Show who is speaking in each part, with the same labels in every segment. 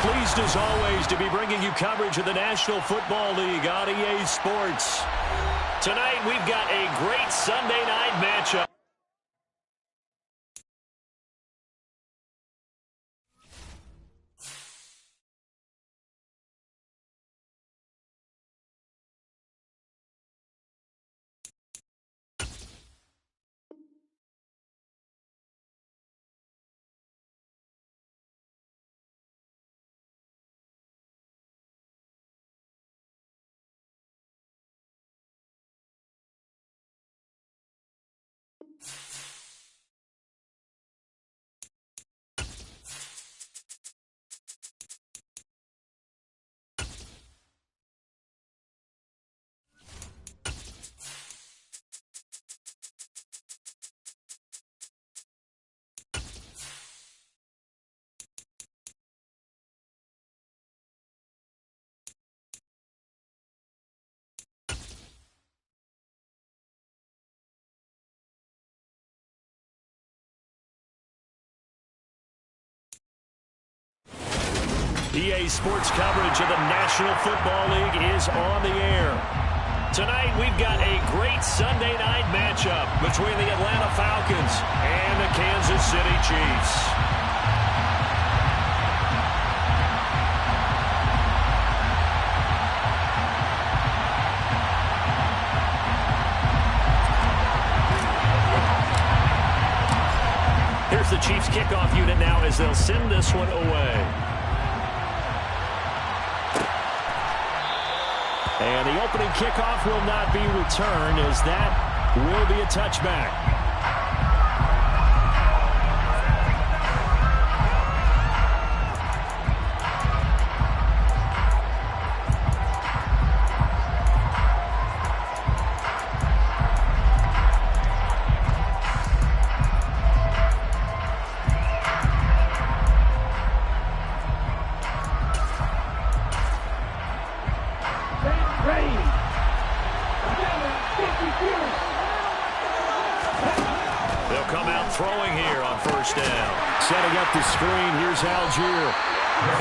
Speaker 1: Pleased as always to be bringing you coverage of the National Football League on EA Sports. Tonight we've got a great Sunday night matchup. EA Sports coverage of the National Football League is on the air. Tonight, we've got a great Sunday night matchup between the Atlanta Falcons and the Kansas City Chiefs. Here's the Chiefs kickoff unit now as they'll send this one away. And the opening kickoff will not be returned as that will be a touchback. They'll come out throwing here on first down. Setting up the screen, here's Algier.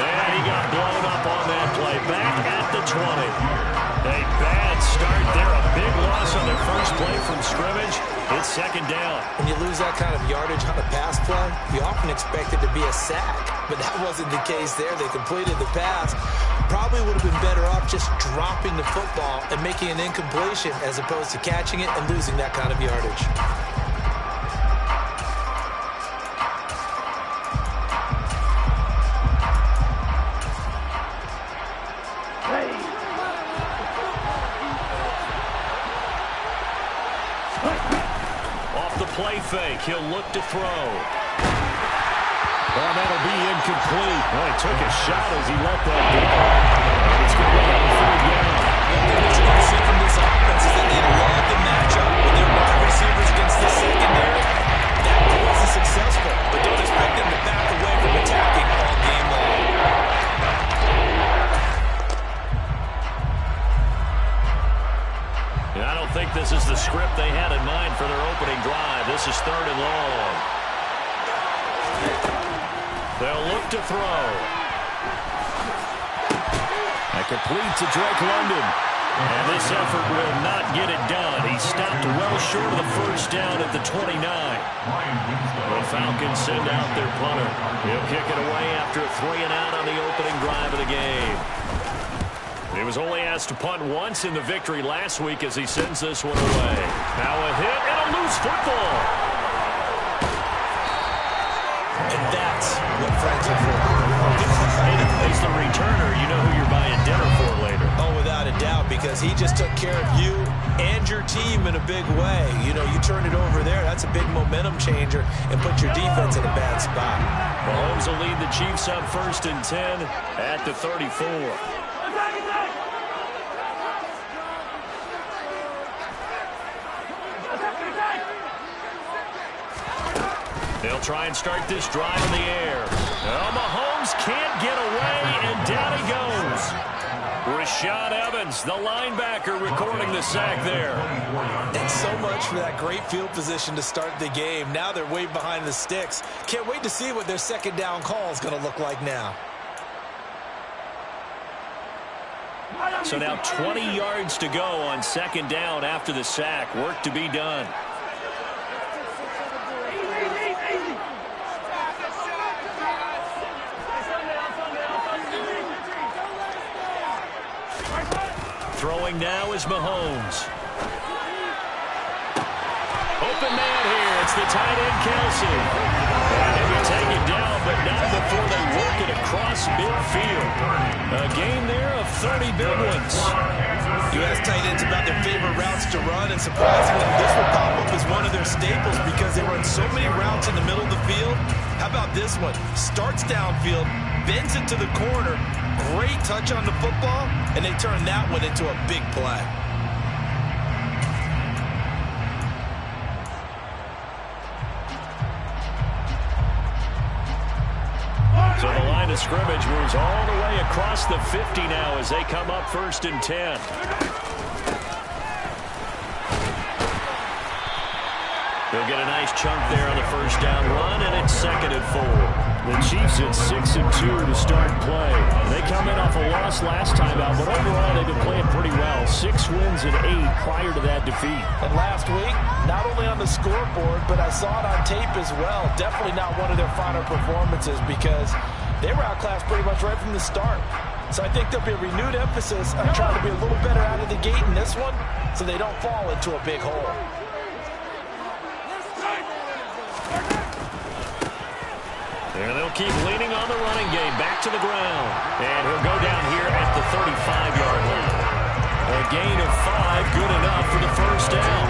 Speaker 1: And he got blown up on that play. Back at the 20. A bad start there. A big loss on their first play from scrimmage. It's second down.
Speaker 2: When you lose that kind of yardage on a pass play, you often expect it to be a sack. But that wasn't the case there. They completed the pass. Probably would have been better off just dropping the football and making an incompletion as opposed to catching it and losing that kind of yardage.
Speaker 1: Off the play fake, he'll look to throw. Well, that'll be incomplete. Well, he took a shot as he let that go. It's going to be on third down.
Speaker 2: One thing that you're going to see from this offense is that they love the matchup with their wide receivers against the secondary. That wasn't successful, but don't expect them to back away from attacking all game long.
Speaker 1: I don't think this is the script they had in mind for their opening drive. This is third and long. They'll look to throw. And complete to Drake London. And this effort will not get it done. He stopped well short of the first down at the 29. The Falcons send out their punter. He'll kick it away after a 3-and-out on the opening drive of the game. He was only asked to punt once in the victory last week as he sends this one away. Now a hit and a loose football.
Speaker 2: And that's what friends are for.
Speaker 1: As the returner, you know who you're buying dinner for later.
Speaker 2: Oh, without a doubt, because he just took care of you and your team in a big way. You know, you turn it over there, that's a big momentum changer, and put your defense in a bad spot.
Speaker 1: Mahomes will lead the Chiefs on 1st and 10 at the 34. They'll try and start this drive in the air. Oh, Mahomes can't get away, and down he goes. Rashad Evans, the linebacker, recording the sack there.
Speaker 2: And so much for that great field position to start the game. Now they're way behind the sticks. Can't wait to see what their second down call is going to look like now.
Speaker 1: So now 20 yards to go on second down after the sack. Work to be done. Throwing now is Mahomes. Open man here. It's the tight end, Kelsey. And they will take it down, but not before they work it across midfield. A gain there of 30 big ones.
Speaker 2: You ask tight ends about their favorite routes to run, and surprisingly, this will pop up as one of their staples because they run so many routes in the middle of the field. How about this one? Starts downfield, bends it to the corner, great touch on the football, and they turn that one into a big play.
Speaker 1: So the line of scrimmage moves all the way across the 50 now as they come up 1st and 10. They'll get a nice chunk there on the first down run, and it's 2nd and 4. The Chiefs at 6-2 to start play. They come in off a loss last time out, but overall they've been playing pretty well. 6 wins and 8 prior to that defeat.
Speaker 2: And last week, not only on the scoreboard, but I saw it on tape as well. Definitely not one of their finer performances because they were outclassed pretty much right from the start. So I think there'll be a renewed emphasis on trying to be a little better out of the gate in this one so they don't fall into a big hole.
Speaker 1: And they'll keep leaning on the running game. Back to the ground. And he'll go down here at the 35-yard line. A gain of 5, good enough for the first down.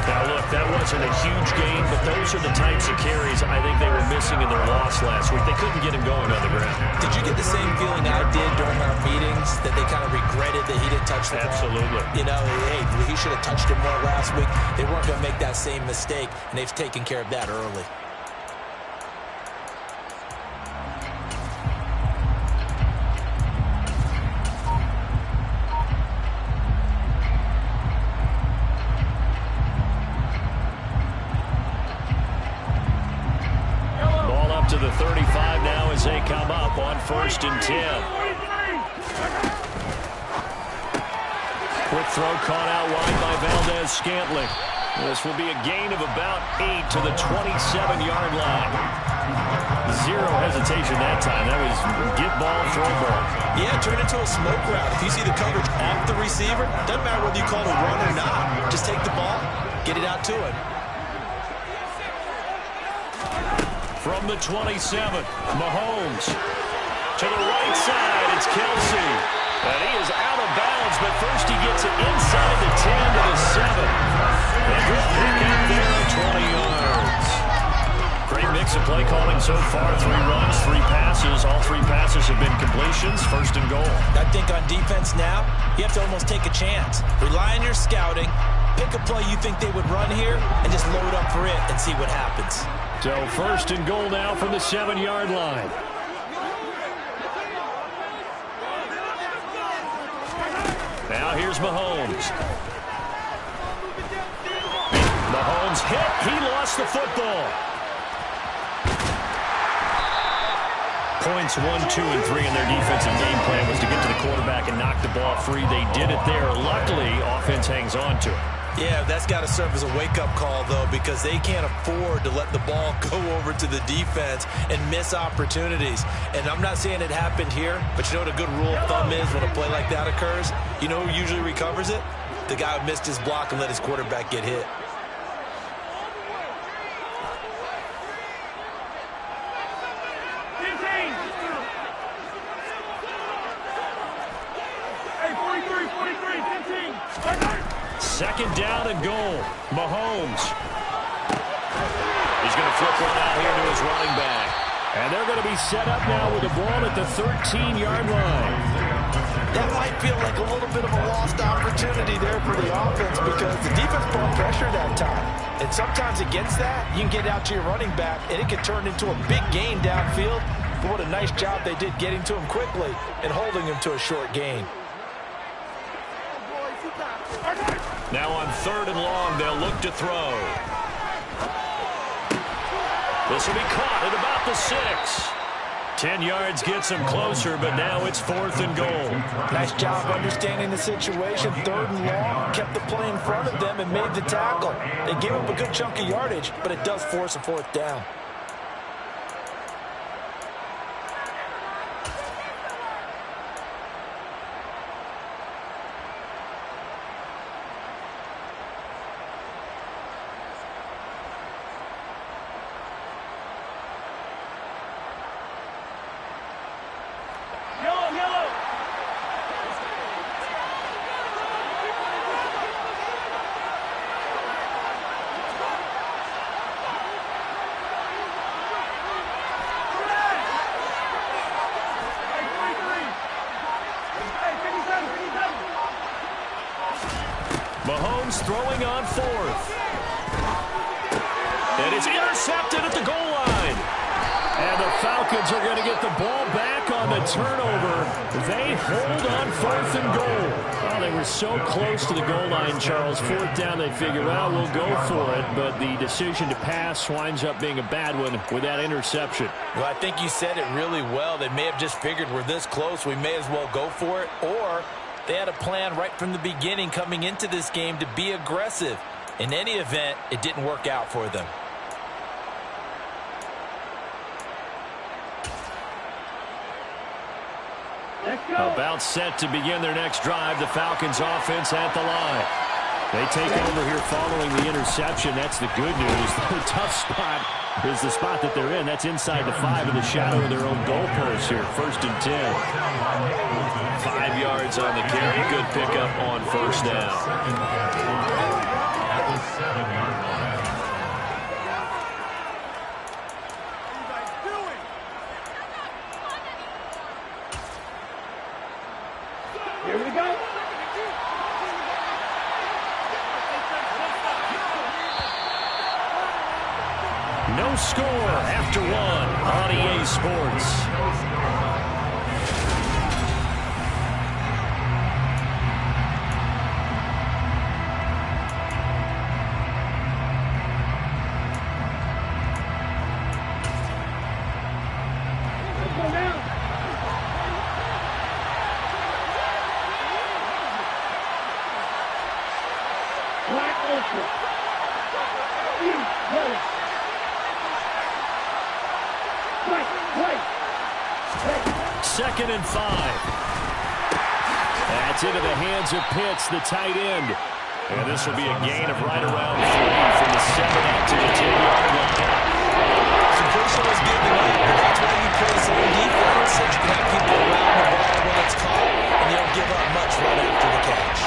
Speaker 1: Now, look, that wasn't a huge gain, but those are the types of carries I think they were missing in their loss last week. They couldn't get him going on the ground.
Speaker 2: Did you get the same feeling I did during our meetings, that they kind of regretted that he didn't touch the ball?
Speaker 1: Absolutely.
Speaker 2: You know, hey, he should have touched it more last week. They weren't going to make that same mistake, and they've taken care of that early.
Speaker 1: To the 35 now as they come up on 1st and 10. Quick throw caught out wide by Valdez-Scantling. This will be a gain of about 8 to the 27-yard line. Zero hesitation that time. That was get ball, throw ball.
Speaker 2: Yeah, turn into a smoke route. If you see the coverage off the receiver, doesn't matter whether you call it a run or not. Just take the ball, get it out to him.
Speaker 1: From the 27, Mahomes. To the right side, it's Kelsey. And he is out of bounds, but first he gets it inside the 10 to the 7. And he'll pick up there at 20 yards. Great mix of play calling so far. 3 runs, 3 passes. All 3 passes have been completions. 1st and goal.
Speaker 2: I think on defense now, you have to almost take a chance. Rely on your scouting. Pick a play you think they would run here and just load up for it and see what happens.
Speaker 1: So 1st and goal now from the 7-yard line. Now here's Mahomes. Mahomes hit. He lost the football. Points 1, 2, and 3 in their defensive game plan was to get to the quarterback and knock the ball free. They did it there. Luckily, offense hangs on to it.
Speaker 2: Yeah, that's got to serve as a wake-up call, though, because they can't afford to let the ball go over to the defense and miss opportunities. And I'm not saying it happened here, but you know what a good rule of thumb is when a play like that occurs? You know who usually recovers it? The guy who missed his block and let his quarterback get hit.
Speaker 1: Second down and goal. Mahomes. He's going to flip one out here to his running back. And they're going to be set up now with the ball at the 13-yard line.
Speaker 2: That might feel like a little bit of a lost opportunity there for the offense because the defense brought pressure that time. And sometimes against that, you can get out to your running back, and it can turn into a big gain downfield. But what a nice job they did getting to him quickly and holding him to a short gain.
Speaker 1: Now on 3rd and long, they'll look to throw. This will be caught at about the 6. 10 yards gets them closer, but now it's 4th and goal.
Speaker 2: Nice job understanding the situation. 3rd and long, kept the play in front of them and made the tackle. They gave up a good chunk of yardage, but it does force a 4th down.
Speaker 1: Mahomes throwing on 4th. And it's intercepted at the goal line. And the Falcons are going to get the ball back on the turnover. They hold on 4th and goal. Well, they were so close to the goal line, Charles. 4th down, they figure, well, we'll go for it. But the decision to pass winds up being a bad one with that interception.
Speaker 2: Well, I think you said it really well. They may have just figured we're this close, we may as well go for it. Or they had a plan right from the beginning coming into this game to be aggressive. In any event, it didn't work out for them.
Speaker 1: About set to begin their next drive. The Falcons offense at the line. They take over here following the interception. That's the good news. The tough spot is the spot that they're in. That's inside the 5 in the shadow of their own goalpost here. 1st and 10. 5 yards on the carry. Good pickup on 1st down.
Speaker 3: Here we go.
Speaker 1: No score after 1 on EA Sports. Second and 5. That's into the hands of Pitts, the tight end. And this will be a gain of right around 3 from the 7 out to the 10-yard line.
Speaker 2: Completion was given up, but that's why you play zone defense. So you can have people around the ball when it's caught, and you don't give up much right after the catch.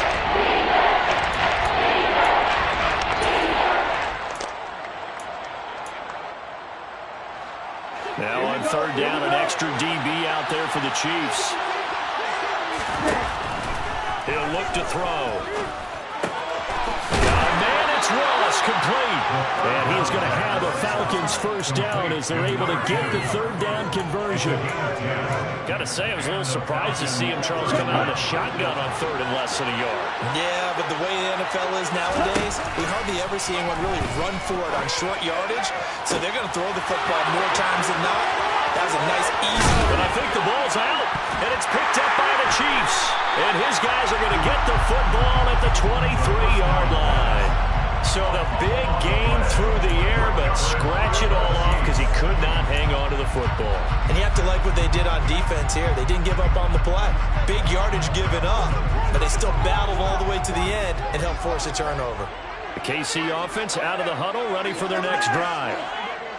Speaker 1: Now on 3rd down, an extra DB out there for the Chiefs. He'll look to throw. Man, it's Ross, complete. And he's going to have a Falcons 1st down as they're able to get the 3rd down conversion. Got to say, I was a little surprised to see him, Charles, come out in a shotgun on 3rd and less than a yard.
Speaker 2: Yeah, but the way the NFL is nowadays, we hardly ever see anyone really run for it on short yardage. So they're going to throw the football more times than not. That was a nice, easy.
Speaker 1: But I think the ball's out, and it's picked up by the Chiefs. And his guys are going to get the football at the 23-yard line. So the big gain through the air, but scratch it all off because he could not hang on to the football.
Speaker 2: And you have to like what they did on defense here. They didn't give up on the play. Big yardage given up, but they still battled all the way to the end and helped force a turnover.
Speaker 1: The KC offense out of the huddle, ready for their next drive.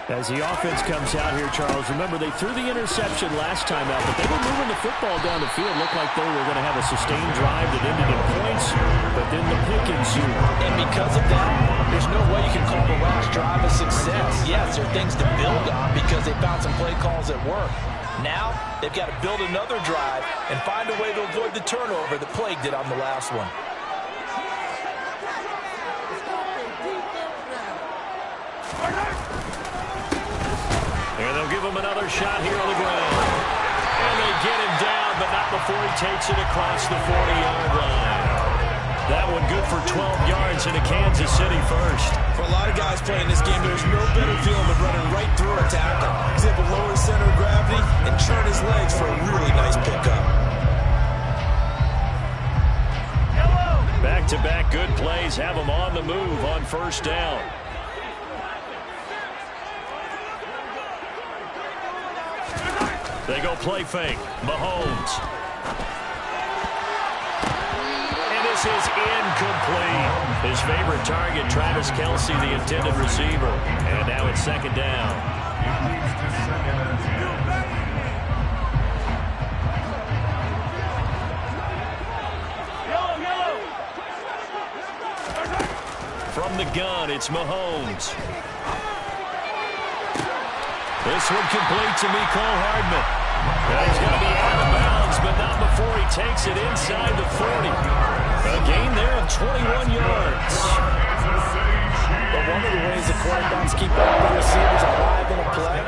Speaker 1: As the offense comes out here, Charles, remember they threw the interception last time out, but they were moving the football down the field. Looked like they were going to have a sustained drive that ended in points, but then the pick ensued.
Speaker 2: And because of that, there's no way you can call the last drive a success. Yes, there are things to build on because they found some play calls that work. Now, they've got to build another drive and find a way to avoid the turnover that plagued it on the last one.
Speaker 1: And they'll give him another shot here on the ground. And they get him down, but not before he takes it across the 40-yard line. That one good for 12 yards into Kansas City first.
Speaker 2: For a lot of guys playing this game, there's no better feeling than running right through a tackle. He's able to lower his center of gravity and turn his legs for a really nice pickup.
Speaker 1: Back-to-back good plays have them on the move on first down. They go play fake. Mahomes. And this is incomplete. His favorite target, Travis Kelce, the intended receiver. And now it's second down. From the gun, it's Mahomes. This one complete to Mecole Hardman. He's going to be out of bounds, but not before he takes it inside the 40. A gain there of 21 yards.
Speaker 2: But one of the ways the quarterbacks keep all the receivers alive in a play,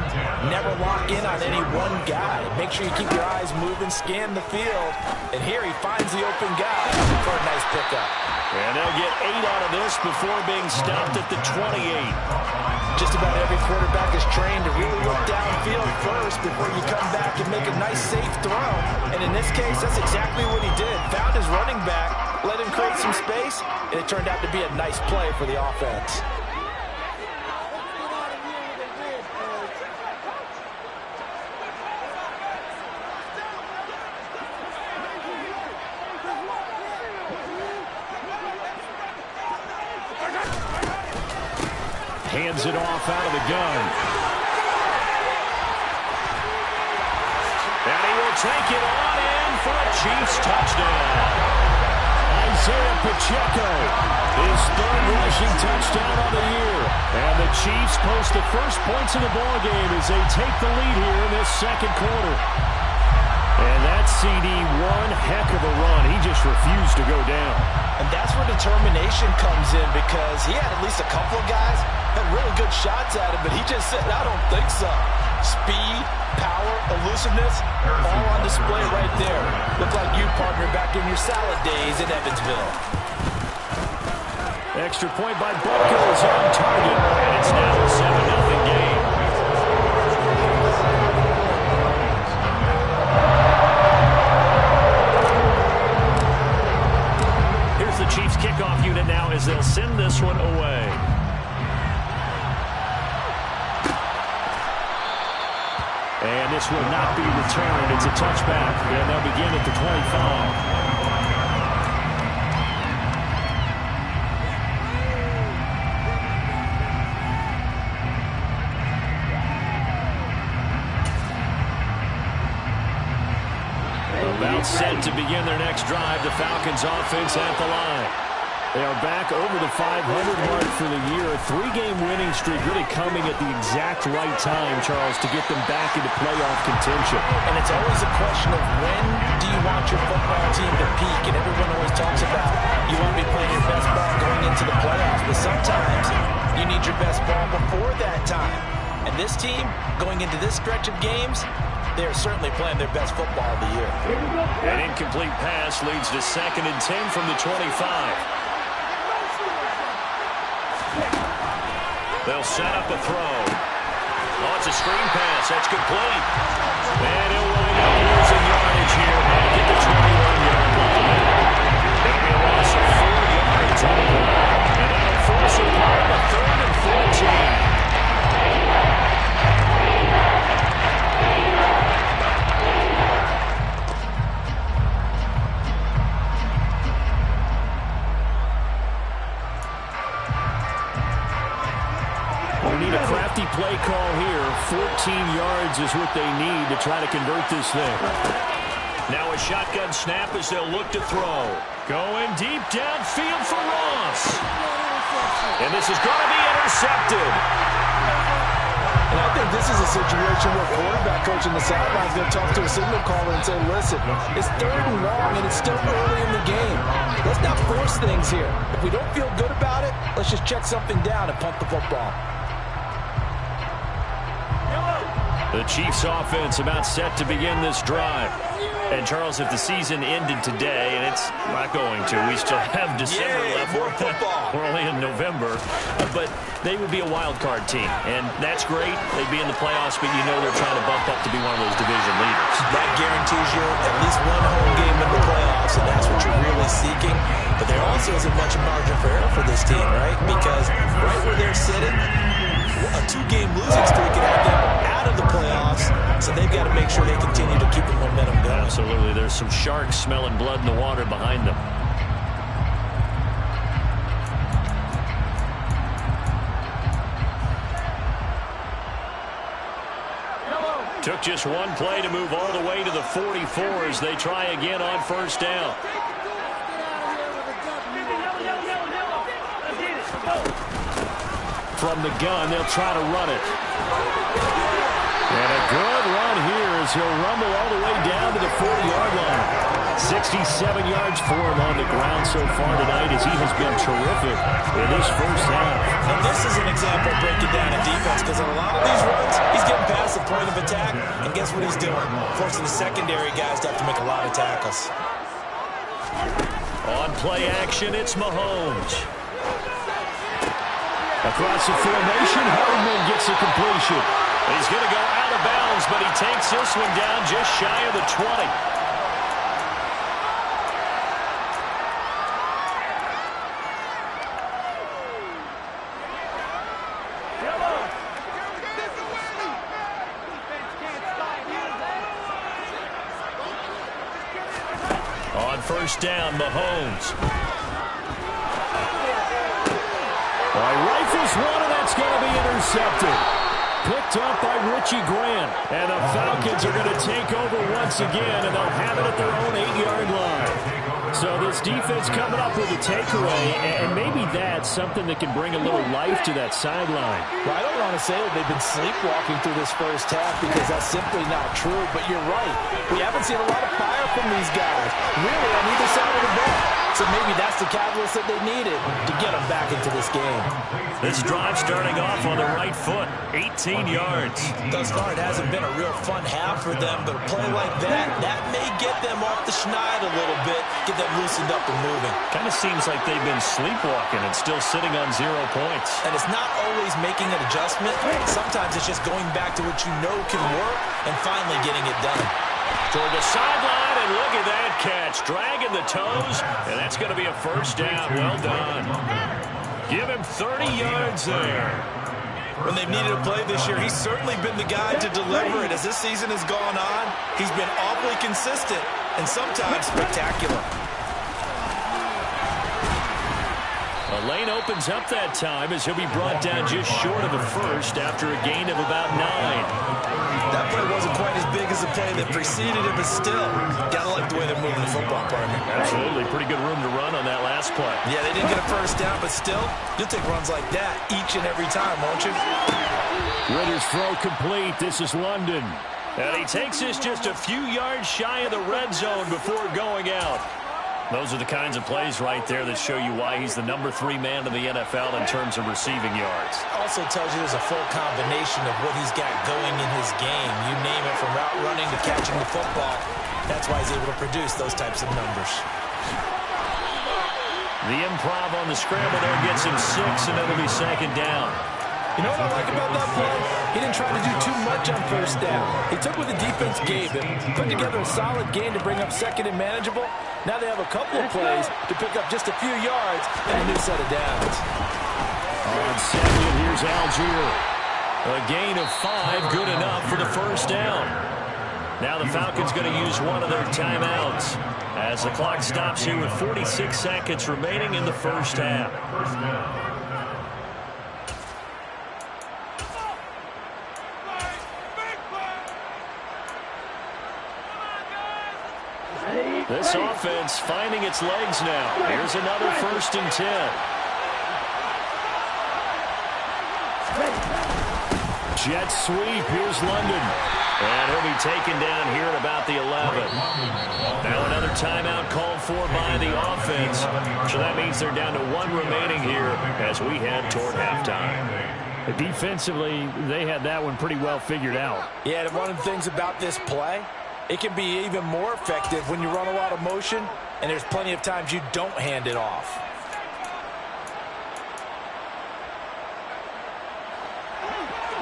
Speaker 2: never lock in on any one guy. Make sure you keep your eyes moving, scan the field. And here he finds the open guy for a nice pickup.
Speaker 1: And they'll get 8 out of this before being stopped at the 28.
Speaker 2: Just about every quarterback is trained to really look downfield first before you come back and make a nice, safe throw. And in this case, that's exactly what he did. Found his running back, let him create some space, and it turned out to be a nice play for the offense.
Speaker 1: Hands it off out of the gun. And he will take it on in for a Chiefs touchdown. Isaiah Pacheco, his third rushing touchdown of the year. And the Chiefs post the first points of the ballgame as they take the lead here in this second quarter. And that CD, one heck of a run. He just refused to go down.
Speaker 2: And that's where determination comes in, because he had at least a couple of guys had really good shots at him, but he just said, I don't think so. Speed, power, elusiveness, all on display right there. Look like you, partner, back in your salad days in Evansville.
Speaker 1: Extra point by Buckles on target, and it's now a 7-0 game. Here's the Chiefs kickoff unit now as they'll send this one away. And this will not be returned. It's a touchback, and they'll begin at the 25. About set to begin their next drive, the Falcons offense at the line. They are back over the 500 mark for the year. A 3-game winning streak really coming at the exact right time, Charles, to get them back into playoff contention.
Speaker 2: And it's always a question of when do you want your football team to peak? And everyone always talks about you want to be playing your best ball going into the playoffs. But sometimes you need your best ball before that time. And this team, going into this stretch of games, they are certainly playing their best football of the year.
Speaker 1: An incomplete pass leads to 2nd and 10 from the 25. They'll set up a throw. Oh, it's a screen pass. That's complete. And it will end up losing yardage here back at the 21-yard line. That'll be a loss of 4 yards on the ground. And that'll force a punt to 3rd and 14. Need a crafty play call here. 14 yards is what they need to try to convert this thing. Now a shotgun snap as they'll look to throw. Going deep downfield for Ross. And this is going to be intercepted.
Speaker 2: And I think this is a situation where quarterback coach on the sideline is going to talk to a signal caller and say, listen, it's 3rd and long and it's still early in the game. Let's not force things here. If we don't feel good about it, let's just check something down and punt the football.
Speaker 1: The Chiefs offense about set to begin this drive. And, Charles, if the season ended today, and it's not going to, we still have December left.
Speaker 2: More football.
Speaker 1: We're only in November. But they would be a wild card team. And that's great. They'd be in the playoffs, but you know they're trying to bump up to be one of those division leaders.
Speaker 2: That guarantees you at least one home game in the playoffs, and that's what you're really seeking. But there also isn't much margin for error for this team, right? Because right where they're sitting, a 2-game losing streak could have them out of the playoffs, so they've got to make sure they continue to keep the momentum going.
Speaker 1: Absolutely. There's some sharks smelling blood in the water behind them. Took just one play to move all the way to the 44 as they try again on first down. From the gun, they'll try to run it. And a good run here as he'll rumble all the way down to the 40-yard line. 67 yards for him on the ground so far tonight as he has been terrific in this first half.
Speaker 2: And this is an example of breaking down a defense, because on a lot of these runs, he's getting past the point of attack, and guess what he's doing? Forcing the secondary guys to have to make a lot of tackles.
Speaker 1: On play action, it's Mahomes. Across the formation, Hardman gets the completion. He's going to go out of bounds, but he takes this one down just shy of the 20. On first down, Mahomes. Rifles one, and that's going to be intercepted. Picked up by Richie Grant. And the Falcons are going to take over once again, and they'll have it at their own 8-yard line. So this defense coming up with a takeaway, and maybe that's something that can bring a little life to that sideline.
Speaker 4: Well, I don't want to say that they've been sleepwalking through this first half, because that's simply not true. But you're right. We haven't seen a lot of fire from these guys, really, on either side of the ball. So maybe that's the catalyst that they needed to get them back into this game.
Speaker 1: This drive starting off on the right foot, 18 yards.
Speaker 2: Thus far, it hasn't been a real fun half for them, but a play like that may get them off the schneid a little bit, get them loosened up and moving.
Speaker 1: Kind of seems like they've been sleepwalking and still sitting on 0 points.
Speaker 2: And it's not always making an adjustment. Sometimes it's just going back to what you know can work and finally getting it done.
Speaker 1: Toward the sideline, and look at that catch. Dragging the toes, and that's going to be a first down. Well done. Give him 30 yards there.
Speaker 2: When they've needed a play this year, he's certainly been the guy to deliver it. As this season has gone on, he's been awfully consistent and sometimes spectacular.
Speaker 1: The lane opens up that time as he'll be brought down just short of a first after a gain of about 9.
Speaker 2: That play wasn't quite as big as the play that preceded it, but still, gotta like the way they're moving the football, partner.
Speaker 1: Absolutely. Pretty good room to run on that last play.
Speaker 2: Yeah, they didn't get a first down, but still, you'll take runs like that each and every time, won't you?
Speaker 1: Ritter's throw complete. This is London. And he takes this just a few yards shy of the red zone before going out. Those are the kinds of plays right there that show you why he's the number 3 man in the NFL in terms of receiving yards.
Speaker 2: Also tells you there's a full combination of what he's got going in his game. You name it, from route running to catching the football. That's why he's able to produce those types of numbers.
Speaker 1: The improv on the scramble there gets him 6, and it'll be second down.
Speaker 4: You know what I like about that play? He didn't try to do too much on first down. He took what the defense gave him, put together a solid game to bring up second and manageable. Now they have a couple of plays to pick up just a few yards and a new set of downs.
Speaker 1: On second, here's Algier. A gain of 5, good enough for the first down. Now the Falcons going to use one of their timeouts as the clock stops here with 46 seconds remaining in the first half. This offense finding its legs now. Here's another 1st and 10. Jet sweep. Here's London. And he'll be taken down here at about the 11. Now another timeout called for by the offense. So that means they're down to 1 remaining here as we head toward halftime. Defensively, they had that one pretty well figured out.
Speaker 4: Yeah, and one of the things about this play, it can be even more effective when you run a lot of motion, and there's plenty of times you don't hand it off.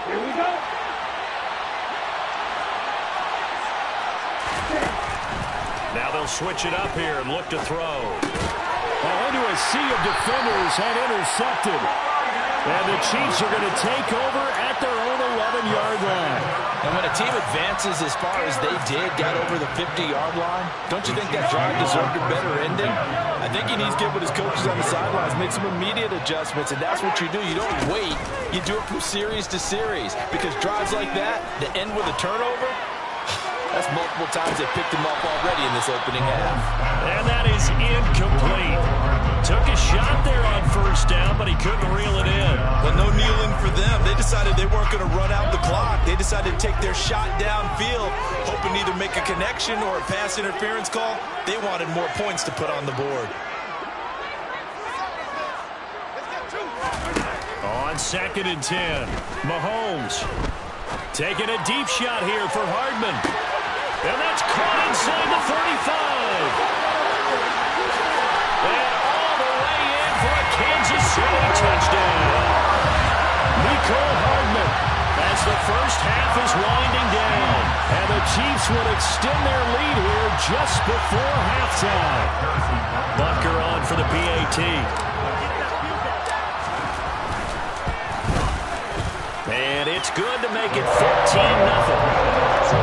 Speaker 3: Here we go.
Speaker 1: Now they'll switch it up here and look to throw. Into a sea of defenders and intercepted. And the Chiefs are going to take over at their own 11-yard line.
Speaker 4: And when a team advances as far as they did, got over the 50-yard line, don't you think that drive deserved a better ending? I think he needs to get with his coaches on the sidelines, make some immediate adjustments, and that's what you do. You don't wait. You do it from series to series, because drives like that end with a turnover, that's multiple times they picked him up already in this opening half.
Speaker 1: And that is incomplete. Took a shot there on first down, but he couldn't reel it in.
Speaker 2: Well, no kneeling for them. They decided they weren't going to run out the clock. They decided to take their shot downfield, hoping to either make a connection or a pass interference call. They wanted more points to put on the board.
Speaker 1: On 2nd and 10, Mahomes taking a deep shot here for Hardman. And that's caught inside the 35. And all the way in for a Kansas City touchdown. Mecole Hardman as the first half is winding down. And the Chiefs will extend their lead here just before halftime. Butker on for the PAT. And it's good to make it 14-0.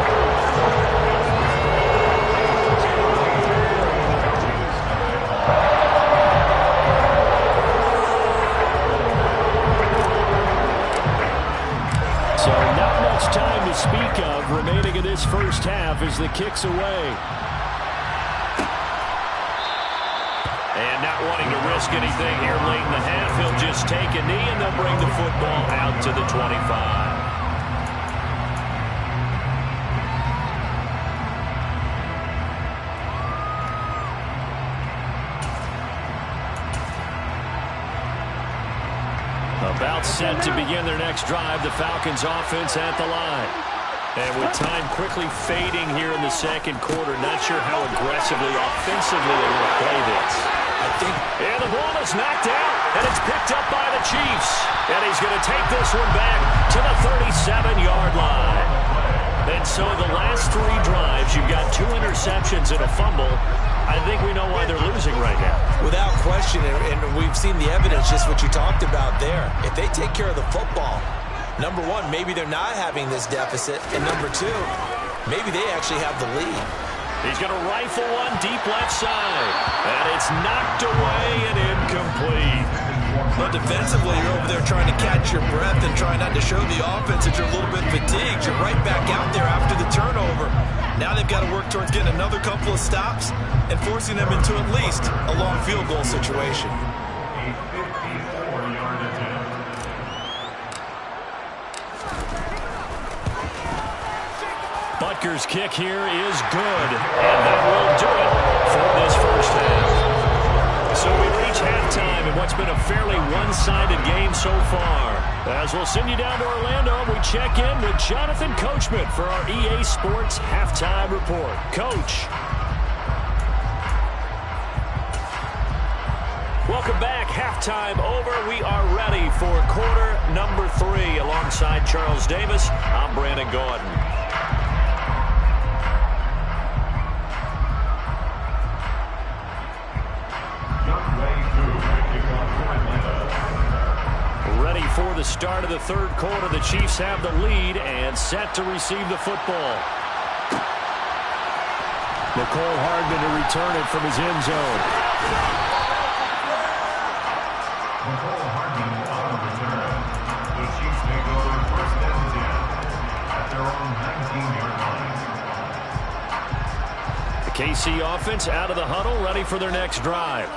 Speaker 1: So not much time to speak of remaining in this first half as the kick's away. And not wanting to risk anything here late in the half, he'll just take a knee and they'll bring the football out to the 25. About set to begin their next drive, the Falcons offense at the line. And with time quickly fading here in the second quarter, not sure how aggressively, offensively they will play this. And the ball is knocked out, and it's picked up by the Chiefs. And he's going to take this one back to the 37-yard line. And so the last 3 drives, you've got 2 interceptions and a fumble. I think we know why they're losing right now.
Speaker 2: Without question, and we've seen the evidence, just what you talked about there. If they take care of the football, number one, maybe they're not having this deficit, and number 2, maybe they actually have the lead.
Speaker 1: He's going to rifle one deep left side, and it's knocked away and incomplete.
Speaker 2: But defensively, you're over there trying to catch your breath and trying not to show the offense that you're a little bit fatigued. You're right back out there after the turnover. Now they've got to work towards getting another couple of stops and forcing them into at least a long field goal situation.
Speaker 1: Butker's kick here is good, and that will do it for this first half. So we reach halftime in what's been a fairly one-sided game so far. As we'll send you down to Orlando, we check in with Jonathan Coachman for our EA Sports Halftime Report. Coach. Welcome back. Halftime over. We are ready for quarter number 3. Alongside Charles Davis, I'm Brandon Gordon. Ready for the start of the third quarter. The Chiefs have the lead and set to receive the football. Mecole Hardman to return it from his end zone.
Speaker 5: Mecole Hardman on the return. The Chiefs take over 1st and 10 at their own 19-yard line.
Speaker 1: The KC offense out of the huddle, ready for their next drive.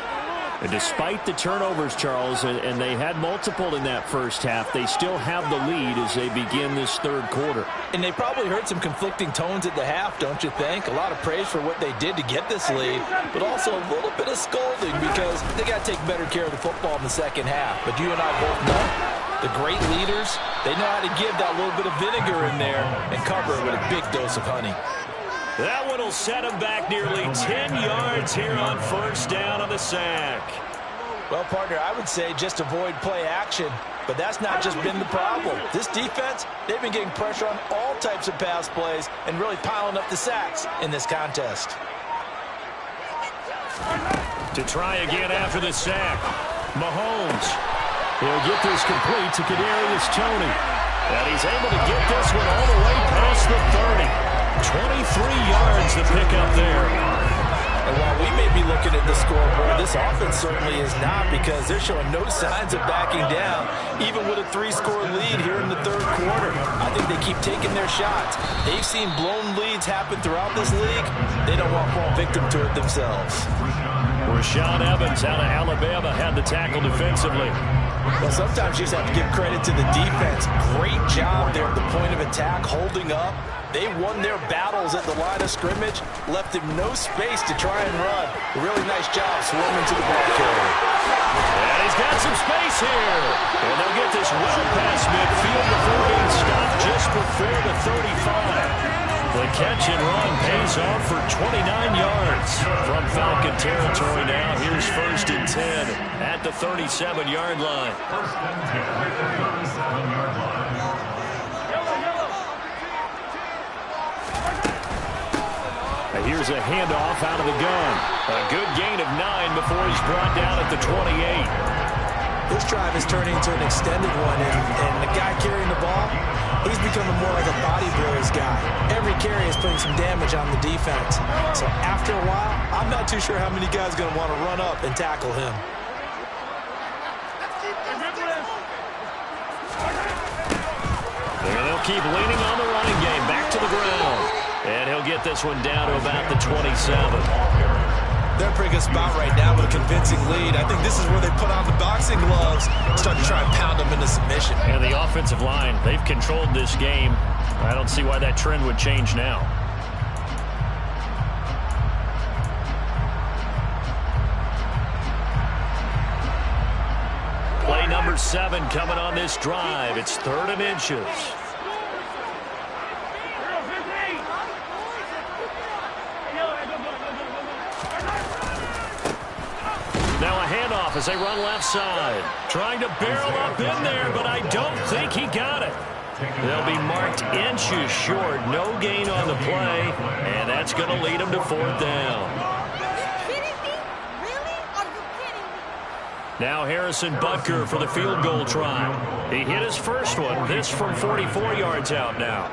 Speaker 1: And despite the turnovers, Charles, and they had multiple in that first half, they still have the lead as they begin this third quarter.
Speaker 4: And they probably heard some conflicting tones at the half, don't you think? A lot of praise for what they did to get this lead, but also a little bit of scolding because they got to take better care of the football in the second half. But you and I both know The great leaders, they know how to give that little bit of vinegar in there and cover it with a big dose of honey.
Speaker 1: That one will set him back nearly 10 yards here on first down on the sack.
Speaker 4: Well, partner, I would say just avoid play action, but that's not just been the problem. This defense, they've been getting pressure on all types of pass plays and really piling up the sacks in this contest.
Speaker 1: To try again after the sack, Mahomes. He'll get this complete to Kadarius Toney. And he's able to get this one all the way past the 30. 23 yards to pick up there.
Speaker 4: And while we may be looking at the scoreboard, this offense certainly is not, because they're showing no signs of backing down, even with a 3-score lead here in the third quarter. I think they keep taking their shots. They've seen blown leads happen throughout this league. They don't want to fall victim to it themselves.
Speaker 1: Rashaan Evans out of Alabama had the tackle defensively.
Speaker 4: Well, sometimes you just have to give credit to the defense. Great job there at the point of attack, holding up. They won their battles at the line of scrimmage, left him no space to try and run. A really nice job swarming to the ball carrier.
Speaker 1: And he's got some space here. And they'll get this well past midfield before being stopped just before the 35. The catch and run pays off for 29 yards. From Falcon territory now, here's 1st and 10 at the 37-yard line.
Speaker 5: 1st and 10 at the 37-yard line.
Speaker 1: Here's a handoff out of the gun. A good gain of 9 before he's brought down at the 28.
Speaker 2: This drive is turning into an extended one, and the guy carrying the ball, he's becoming more like a body blows guy. Every carry is putting some damage on the defense. So after a while, I'm not too sure how many guys are going to want to run up and tackle him.
Speaker 1: And they'll keep leaning on the running game. Back to the ground. And he'll get this one down to about the 27.
Speaker 2: They're in a pretty good spot right now with a convincing lead. I think this is where they put on the boxing gloves, start to try and pound them into submission.
Speaker 1: And the offensive line, they've controlled this game. I don't see why that trend would change now. Play number 7 coming on this drive. It's 3rd and inches. Now a handoff as they run left side. Trying to barrel up in there, but I don't think he got it. They'll be marked inches short. No gain on the play, and that's going to lead them to 4th down. Now Harrison Butker for the field goal try. He hit his first one. This from 44 yards out now.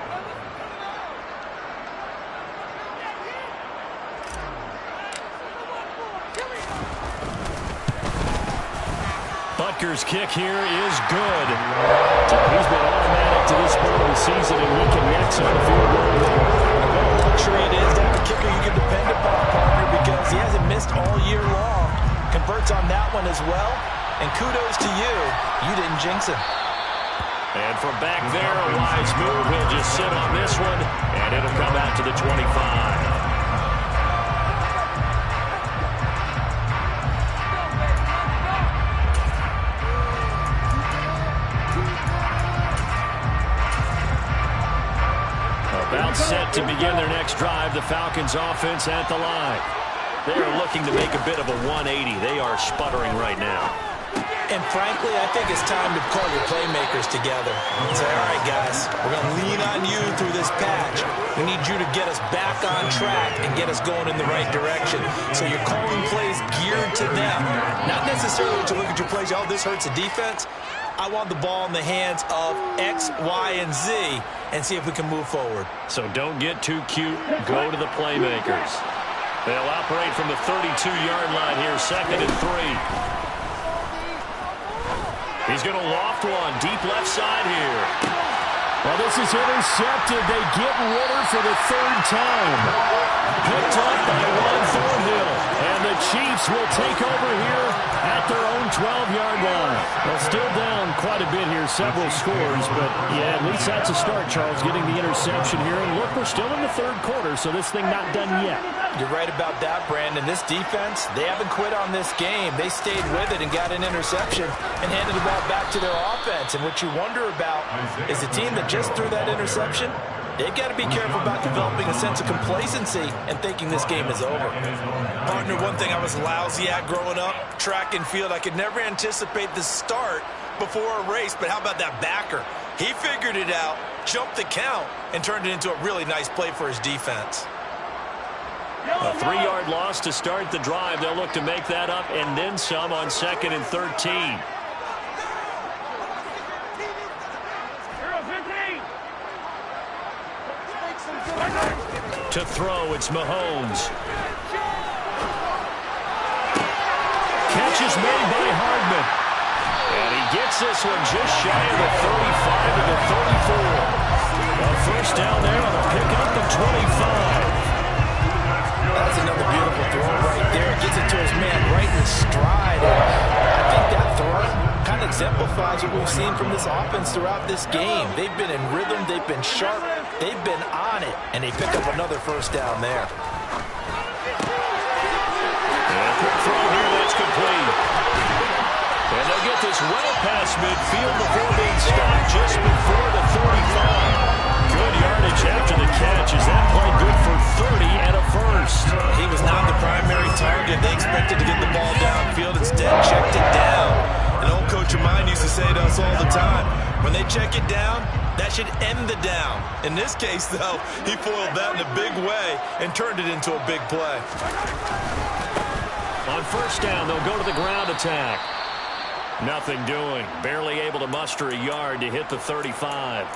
Speaker 1: Butker's kick here is good. He's been automatic to this point of the season, and he connects on the field goal.
Speaker 4: What a luxury it is to have a kicker you can depend upon, partner, because he hasn't missed all year long. Converts on that one as well, and kudos to you. You didn't jinx him.
Speaker 1: And from back there, a wise move. He'll just sit on this one, and it'll come out to the 25. About set to begin their next drive, the Falcons offense at the line. They are looking to make a bit of a 180. They are sputtering right now.
Speaker 2: And frankly, I think it's time to call your playmakers together and say, all right, guys, we're going to lean on you through this patch. We need you to get us back on track and get us going in the right direction. So you're calling plays geared to them. Not necessarily to look at your plays, oh, this hurts the defense. I want the ball in the hands of X, Y, and Z and see if we can move forward.
Speaker 1: So don't get too cute. Go to the playmakers. They'll operate from the 32-yard line here, 2nd and 3. He's going to loft one, deep left side here. Well, this is intercepted. They get Ritter for the 3rd time. Picked up by Ron Thornhill. And the Chiefs Chiefs will take over here at their own 12-yard line. Well, still down quite a bit here, several scores, but yeah, at least that's a start, Charles, getting the interception here. And look, we're still in the third quarter, so this thing not done yet.
Speaker 4: You're right about that, Brandon. This defense, they haven't quit on this game. They stayed with it and got an interception and handed the ball back to their offense. And what you wonder about is the team that just threw that interception, they've got to be careful about developing a sense of complacency and thinking this game is over.
Speaker 2: Partner, one thing I was lousy at growing up, track and field, I could never anticipate the start before a race, but how about that backer? He figured it out, jumped the count, and turned it into a really nice play for his defense.
Speaker 1: A 3-yard loss to start the drive. They'll look to make that up and then some on 2nd and 13. To throw, it's Mahomes. Catch is made by Hardman. And he gets this one just shy of the 35 to the 34. A first down there on a pickup of 25.
Speaker 4: That's another beautiful throw right there. Gets it to his man right in stride. I think that throw kind of exemplifies what we've seen from this offense throughout this game. They've been in rhythm. They've been sharp. They've been on it. And they pick up another first down there.
Speaker 1: Quick throw here, that's complete. And they'll get this well past midfield before being stopped just before the 35. Good yardage after the catch. Is that play good for 30 and a first?
Speaker 2: He was not the primary target. They expected to get the ball downfield. Instead, checked it down. An old coach of mine used to say to us all the time, when they check it down, that should end the down. In this case, though, he foiled that in a big way and turned it into a big play.
Speaker 1: On first down, they'll go to the ground attack. Nothing doing. Barely able to muster a yard to hit the 35.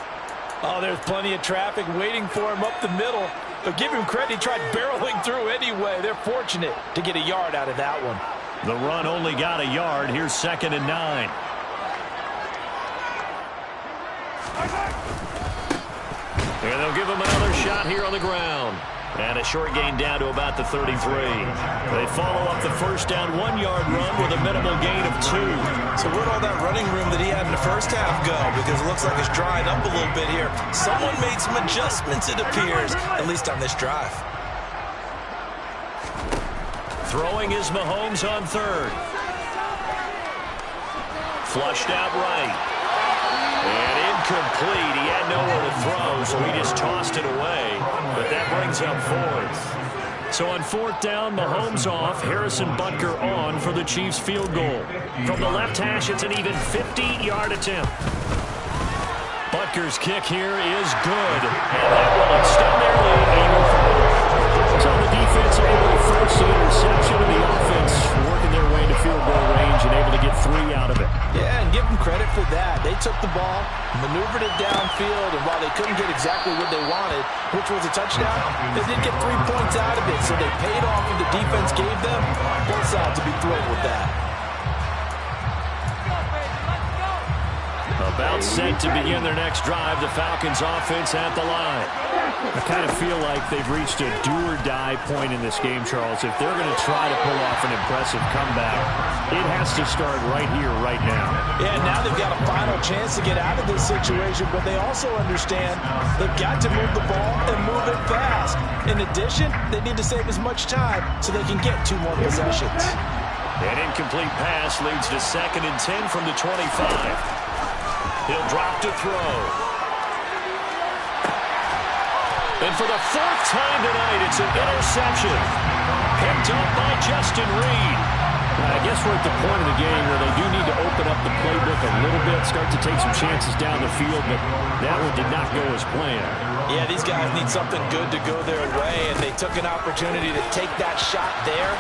Speaker 4: Oh, there's plenty of traffic waiting for him up the middle. But give him credit, he tried barreling through anyway. They're fortunate to get a yard out of that one.
Speaker 1: The run only got a yard. Here's 2nd and 9. And they'll give him another shot here on the ground. And a short gain down to about the 33. They follow up the first down 1-yard run with a minimal gain of 2.
Speaker 2: So where'd all that running room that he had in the first half go? Because it looks like it's drying up a little bit here. Someone made some adjustments, it appears, at least on this drive.
Speaker 1: Throwing is Mahomes on 3rd. Flushed out right. And incomplete. He had nowhere to throw, so he just tossed it away. But that brings up 4th. So on 4th down, Mahomes off, Harrison Butker on for the Chiefs field goal. From the left hash, it's an even 50-yard attempt. Butker's kick here is good. And that will extend their lead even further. So the defense able to force the interception, and the offense working their way to field goal range and able to get 3 out of it.
Speaker 4: Yeah, and give them credit for that. They took the ball, maneuvered it downfield, and while they couldn't get exactly what they wanted, which was a touchdown, they did get 3 points out of it, so they paid off what the defense gave them. Both sides to be thrilled with that.
Speaker 1: About set to begin their next drive, the Falcons offense at the line. I kind of feel like they've reached a do-or-die point in this game, Charles. If they're going to try to pull off an impressive comeback, it has to start right here, right now.
Speaker 4: Yeah, now they've got a final chance to get out of this situation, but they also understand they've got to move the ball and move it fast. In addition, they need to save as much time so they can get 2 more possessions.
Speaker 1: An incomplete pass leads to 2nd and 10 from the 25. He'll drop to throw. And for the 4th time tonight, it's an interception. Picked up by Justin Reed. I guess we're at the point of the game where they do need to open up the playbook a little bit, start to take some chances down the field, but that one did not go as planned.
Speaker 4: Yeah, these guys need something good to go their way, and they took an opportunity to take that shot there,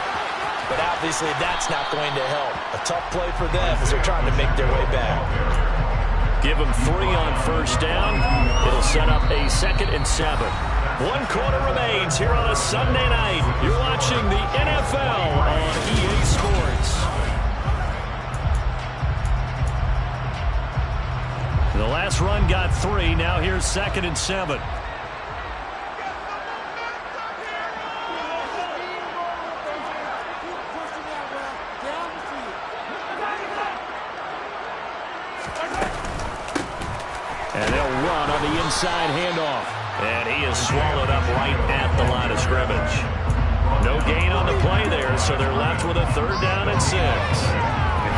Speaker 4: but obviously that's not going to help. A tough play for them as they're trying to make their way back.
Speaker 1: Give them 3 on first down. It'll set up a 2nd and 7. 1 quarter remains here on a Sunday night. You're watching the NFL on EA Sports. The last run got 3. Now here's 2nd and 7. run on the inside handoff. And he is swallowed up right at the line of scrimmage. No gain on the play there, so they're left with a 3rd down and 6.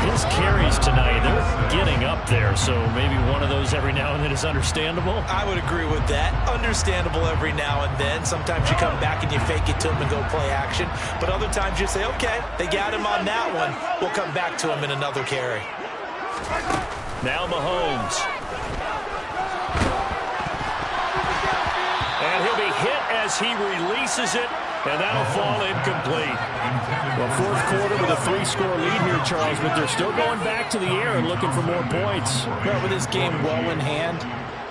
Speaker 1: His carries tonight, they're getting up there, so maybe one of those every now and then is understandable.
Speaker 2: I would agree with that. Understandable every now and then. Sometimes you come back and you fake it to him and go play action. But other times you say, okay, they got him on that one. We'll come back to him in another carry.
Speaker 1: Now Mahomes. And he'll be hit as he releases it. And that'll fall incomplete.
Speaker 3: Well, fourth quarter with a 3-score lead here, Charles, but they're still going back to the air and looking for more points.
Speaker 4: Well, with this game well in hand,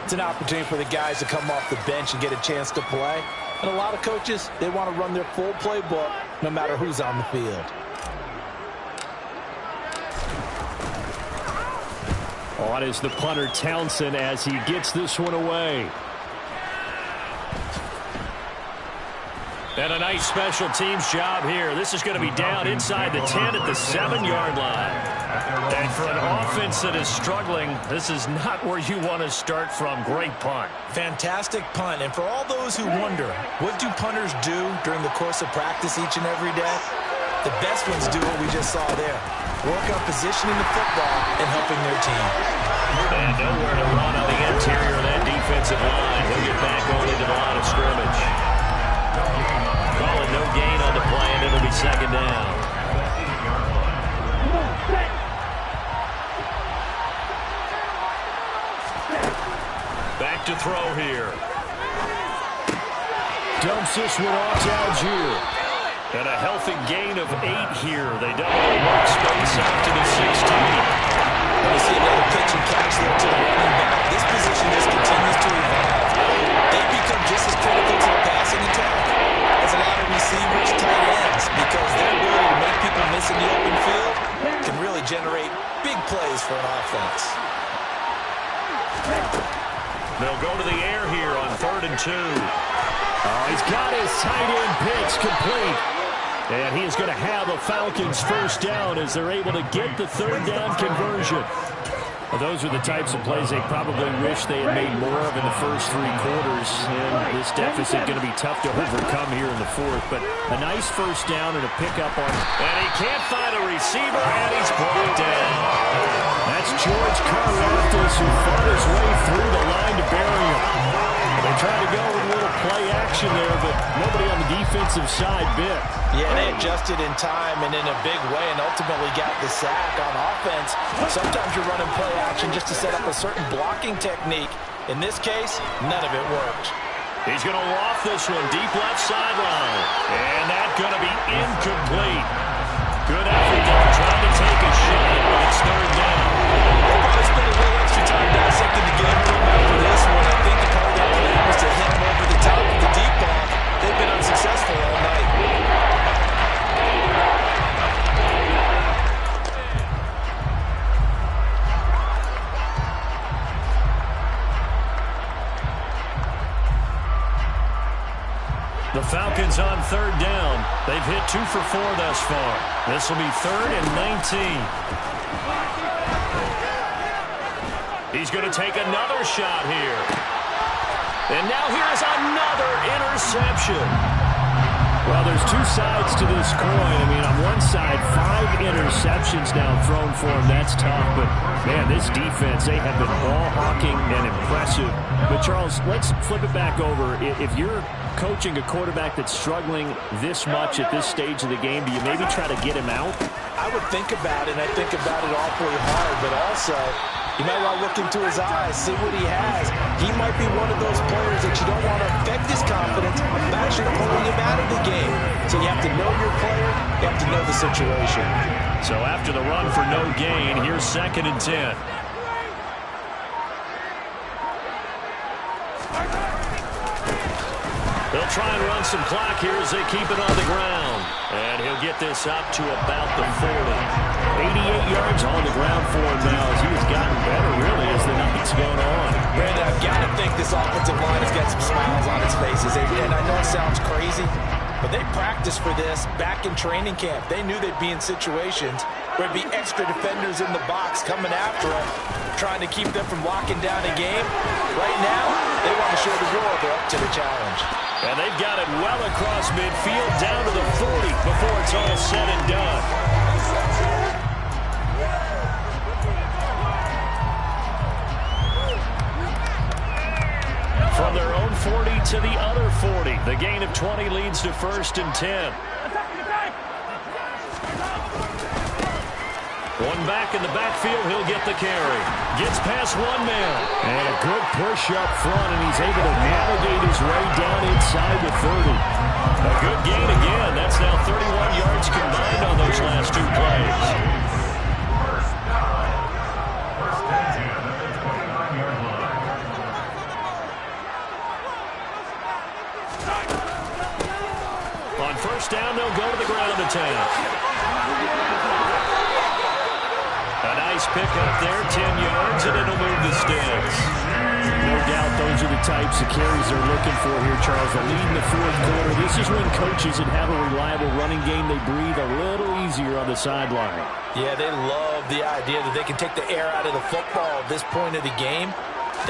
Speaker 4: it's an opportunity for the guys to come off the bench and get a chance to play. And a lot of coaches, they want to run their full playbook no matter who's on the field.
Speaker 1: On is the punter, Townsend, as he gets this one away. And a nice special teams job here. This is going to be down inside the 10 at the 7-yard line. And for an offense that is struggling, this is not where you want to start from. Great punt.
Speaker 2: Fantastic punt. And for all those who wonder, what do punters do during the course of practice each and every day? The best ones do what we just saw there. Work on positioning the football and helping their team.
Speaker 1: And nowhere to run on the interior of that defensive line. He'll get back on into the line of scrimmage. Calling no gain on the play, and it'll be 2nd down. Back to throw here.
Speaker 3: Dumps this one off to Algier.
Speaker 1: And a healthy gain of 8 here. They double the work space out to the 16.
Speaker 2: And we see another pitch and catch there to the running back. This position just continues to evolve. They become just as critical to the passing attack as a lot of receivers, tight ends, because their ability to make people miss in the open field can really generate big plays for an offense.
Speaker 1: They'll go to the air here on 3rd and 2.
Speaker 3: Oh, he's got his tight end pitch complete.
Speaker 1: And he is going to have a Falcons 1st down as they're able to get the 3rd down conversion.
Speaker 3: Well, those are the types of plays they probably wish they had made more of in the first 3 quarters. And this deficit going to be tough to overcome here in the 4th. But a nice 1st down and a pickup on.
Speaker 1: And he can't find a receiver, and he's brought down.
Speaker 3: That's George Karlaftis, who fought his way through the line to bury him. They tried to go with a little play action there, but nobody on the defensive side bit.
Speaker 4: Yeah, they adjusted in time and in a big way and ultimately got the sack on offense. Sometimes you're running play action just to set up a certain blocking technique. In this case, none of it worked.
Speaker 1: He's going to loft this one deep left sideline. And that's going to be incomplete. Good effort there, trying to take a shot, but it's 3rd down.
Speaker 2: They'll probably spend a little extra time dissecting the game room after this one. I think the part of their plan was to hit him over the top of the deep ball. They've been unsuccessful all night.
Speaker 1: The Falcons on 3rd down. They've hit 2 for 4 thus far. This will be 3rd and 19. He's going to take another shot here. And now here's another interception.
Speaker 3: Well, there's 2 sides to this coin. I mean, on one side, 5 interceptions now thrown for him. That's tough. But, man, this defense, they have been ball hawking and impressive. But, Charles, let's flip it back over. If you're coaching a quarterback that's struggling this much at this stage of the game, do you maybe try to get him out?
Speaker 4: I would think about it, and I think about it awfully hard, but also you might want to look into his eyes, see what he has. He might be one of those players that you don't want to affect his confidence by actually pulling him out of the game. So you have to know your player, you have to know the situation.
Speaker 1: So after the run for no gain, here's 2nd and 10. They'll try and run some clock here as they keep it on the ground. And he'll get this up to about the 40.
Speaker 3: 88 yards on the ground for him now as he has gotten better, really, as the night's gone on.
Speaker 4: Brandon, I've got to think this offensive line has got some smiles on its faces. And I know it sounds crazy, but they practiced for this back in training camp. They knew they'd be in situations where there'd be extra defenders in the box coming after them, trying to keep them from locking down a game. Right now, they want to show the world they're up to the challenge.
Speaker 1: And they've got it well across midfield down to the 40 before it's all said and done. From their own 40 to the other 40. The gain of 20 leads to 1st and 10. One back in the backfield, he'll get the carry. Gets past one man.
Speaker 3: And a good push up front, and he's able to navigate his way down inside the 30.
Speaker 1: A good gain again. That's now 31 yards combined on those last 2 plays.
Speaker 5: First and 10 at the 29-yard line.
Speaker 1: On 1st down, they'll go to the ground attack. A nice pick up there, 10 yards, and it'll move the sticks.
Speaker 3: No doubt those are the types of carries they're looking for here, Charles. The lead in the 4th quarter. This is when coaches that have a reliable running game, they breathe a little easier on the sideline.
Speaker 4: Yeah, they love the idea that they can take the air out of the football at this point of the game.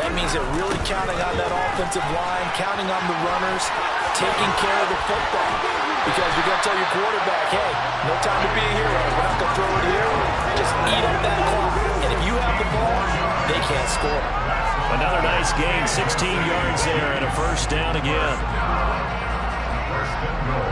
Speaker 4: That means they're really counting on that offensive line, counting on the runners, taking care of the football. Because you're going to tell your quarterback, hey, no time to be a hero. We're not going to throw it here. Just eat up that clock. And if you have the ball, they can't score.
Speaker 1: Another nice gain, 16 yards there, and a 1st down again.
Speaker 5: First and goal.